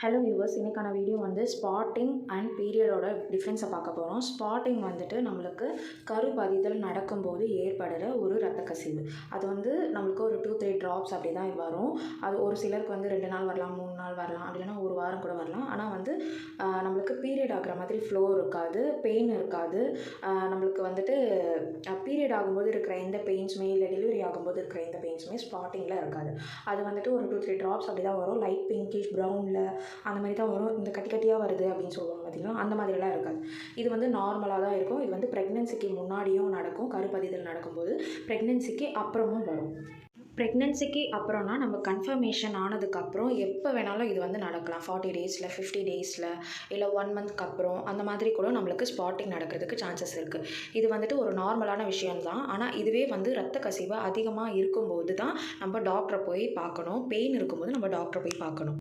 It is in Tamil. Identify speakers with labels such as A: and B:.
A: ஹலோ வியூவர்ஸ், இன்றைக்கான வீடியோ வந்து ஸ்பாட்டிங் அண்ட் பீரியடோட டிஃப்ரென்ஸை பார்க்க போகிறோம். ஸ்பாட்டிங் வந்துட்டு நம்மளுக்கு கருப்பதிதல் நடக்கும்போது ஏற்படுற ஒரு இரத்த கசிவு. அது வந்து நம்மளுக்கு ஒரு 2-3 ட்ராப்ஸ் அப்படி தான் வரும். அது ஒரு சிலருக்கு வந்து 2 நாள் வரலாம், 3 நாள் வரலாம், அப்படின்னா ஒரு வாரம் கூட வரலாம். ஆனால் வந்து நம்மளுக்கு பீரியட் ஆகிற மாதிரி ஃப்ளோ இருக்காது, பெயின் இருக்காது. நம்மளுக்கு வந்துட்டு பீரியட் ஆகும்போது இருக்கிற எந்த பெயின்ஸுமே, இல்லை டெலிவரி ஆகும்போது இருக்கிற எந்த பெயின்ஸுமே ஸ்பாட்டிங்கில் இருக்காது. அது வந்துட்டு ஒரு 2-3 ட்ராப்ஸ் அப்படி தான் வரும். லைட் பிங்கிஷ் ப்ரௌனில் அந்த மாதிரி தான் வரும். இந்த கட்டி கட்டியாக வருது அப்படின்னு சொல்லுவாங்க பார்த்திங்கன்னா, அந்த மாதிரிலாம் இருக்காது. இது வந்து நார்மலாக தான் இருக்கும். இது வந்து ப்ரெக்னென்சிக்கு முன்னாடியும் நடக்கும், கருப்பதிதல் நடக்கும்போது. ப்ரெக்னென்சிக்கு அப்புறமும் வரும். ப்ரெக்னென்சிக்கு அப்புறம்னா நம்ம கன்ஃபர்மேஷன் ஆனதுக்கப்புறம் எப்போ வேணாலும் இது வந்து நடக்கலாம். 40 டேஸில், 50 டேஸில், இல்லை 1 மந்த்க்கு அப்புறம் அந்த மாதிரி கூட நம்மளுக்கு ஸ்பாட்டிங் நடக்கிறதுக்கு சான்சஸ் இருக்குது. இது வந்துட்டு ஒரு நார்மலான விஷயம்தான். ஆனால் இதுவே வந்து இரத்த கசிவு அதிகமாக இருக்கும்போது தான் நம்ம டாக்டரை போய் பார்க்கணும். பெயின் இருக்கும்போது நம்ம டாக்டரை போய் பார்க்கணும்.